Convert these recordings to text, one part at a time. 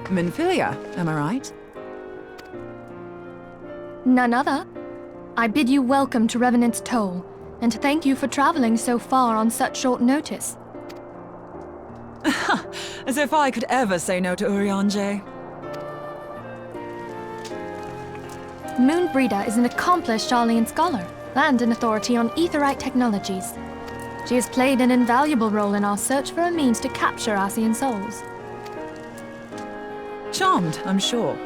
Minfilia, am I right? None other. I bid you welcome to Revenant's Toll, and to thank you for traveling so far on such short notice. As if I could ever say no to Urianger. Moonbreeder is an accomplished Sharlayan scholar, and an authority on aetherite technologies. She has played an invaluable role in our search for a means to capture Ascian souls. Charmed, I'm sure.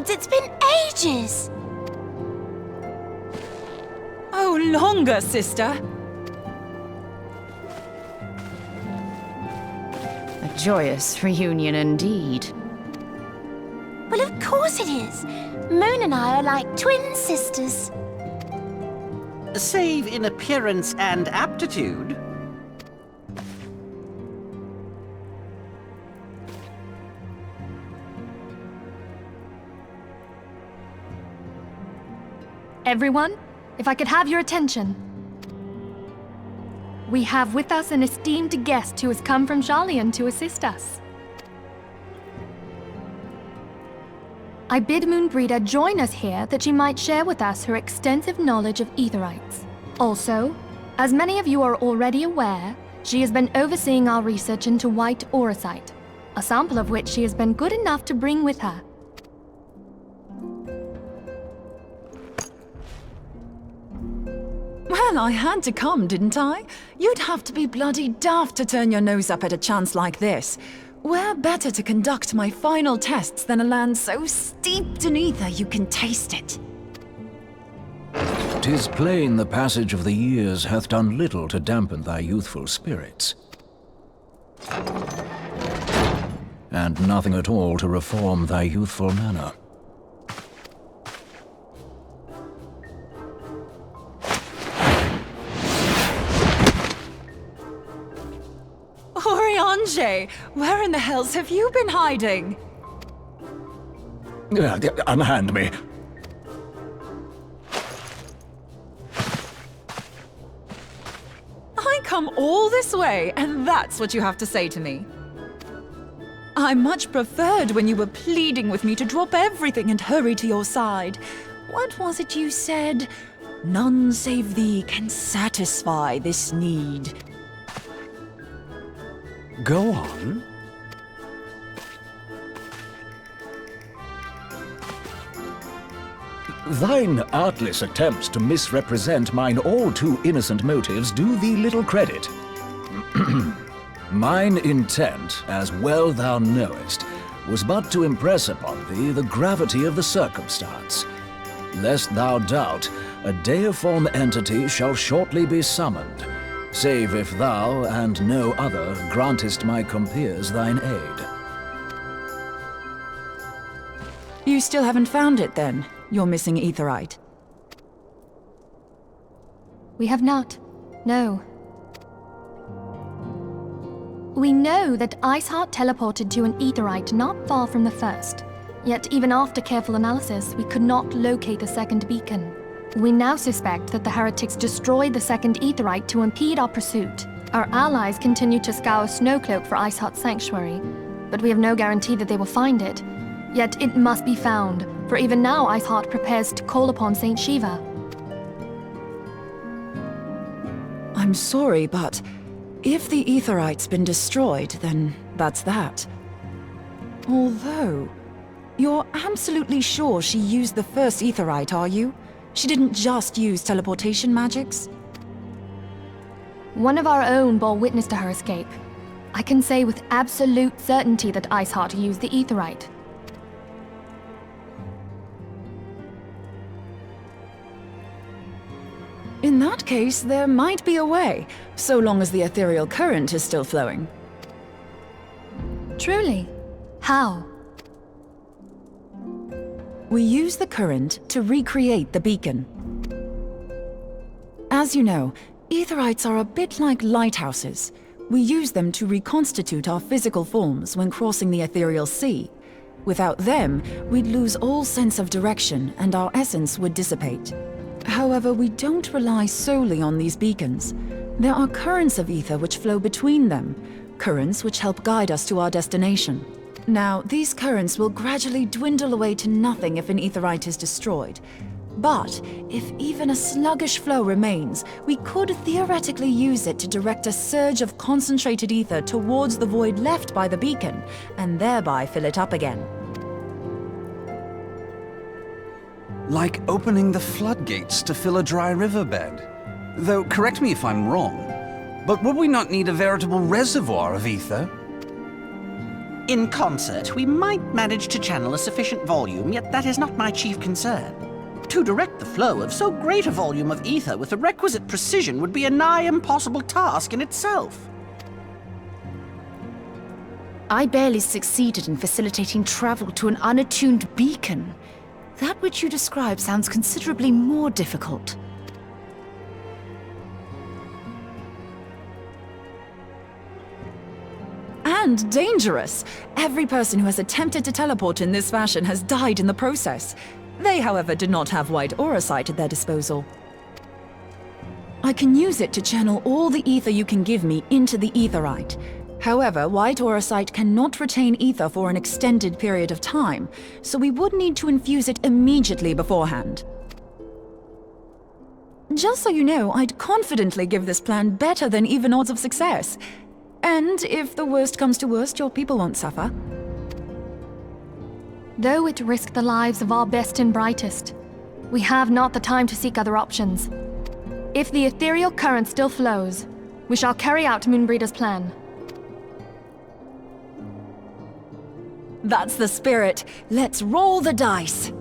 It's been ages! Oh, longer, sister! A joyous reunion indeed. Well, of course it is. Moon and I are like twin sisters. Save in appearance and aptitude. Everyone, if I could have your attention. We have with us an esteemed guest who has come from Sharlayan to assist us. I bid Moonbreeder join us here that she might share with us her extensive knowledge of aetherites. Also, as many of you are already aware, She has been overseeing our research into white auracite, a sample of which she has been good enough to bring with her. Well, I had to come, didn't I? You'd have to be bloody daft to turn your nose up at a chance like this. Where better to conduct my final tests than a land so steeped in ether you can taste it? 'Tis plain the passage of the years hath done little to dampen thy youthful spirits, and nothing at all to reform thy youthful manner. Oriange, where in the hells have you been hiding? Unhand me. I come all this way, and that's what you have to say to me. I much preferred when you were pleading with me to drop everything and hurry to your side. What was it you said? None save thee can satisfy this need. Go on. Thine artless attempts to misrepresent mine all too innocent motives do thee little credit. Mine intent, as well thou knowest, was but to impress upon thee the gravity of the circumstance. Lest thou doubt, a deiform entity shall shortly be summoned, save if thou and no other grantest my compeers thine aid. You still haven't found it, then? Your missing aetherite? We have not. No. We know that Iceheart teleported to an aetherite not far from the first. Yet even after careful analysis, we could not locate a second beacon. We now suspect that the heretics destroyed the second aetherite to impede our pursuit. Our allies continue to scour Snowcloak for Iceheart's sanctuary, but we have no guarantee that they will find it. Yet it must be found, for even now Iceheart prepares to call upon Saint Shiva. I'm sorry, but if the aetherite's been destroyed, then that's that. Although, you're absolutely sure she used the first aetherite, are you? She didn't just use teleportation magics? One of our own bore witness to her escape. I can say with absolute certainty that Iceheart used the aetherite. In that case, there might be a way, so long as the ethereal current is still flowing. Truly? How? We use the current to recreate the beacon. As you know, aetherites are a bit like lighthouses. We use them to reconstitute our physical forms when crossing the ethereal sea. Without them, we'd lose all sense of direction and our essence would dissipate. However, we don't rely solely on these beacons. There are currents of ether which flow between them, currents which help guide us to our destination. Now, these currents will gradually dwindle away to nothing if an aetherite is destroyed. But if even a sluggish flow remains, we could theoretically use it to direct a surge of concentrated ether towards the void left by the beacon, and thereby fill it up again. Like opening the floodgates to fill a dry riverbed. Though, correct me if I'm wrong, but would we not need a veritable reservoir of ether? In concert, we might manage to channel a sufficient volume, yet that is not my chief concern. To direct the flow of so great a volume of ether with the requisite precision would be a nigh impossible task in itself. I barely succeeded in facilitating travel to an unattuned beacon. That which you describe sounds considerably more difficult. And dangerous. Every person who has attempted to teleport in this fashion has died in the process. They, however, did not have white auracite at their disposal. I can use it to channel all the ether you can give me into the aetherite. However, white auracite cannot retain ether for an extended period of time, so we would need to infuse it immediately beforehand. just so you know, I'd confidently give this plan better than even odds of success. And if the worst comes to worst, your people won't suffer. Though it risked the lives of our best and brightest, we have not the time to seek other options. If the ethereal current still flows, we shall carry out Moonbreeder's plan. That's the spirit. Let's roll the dice.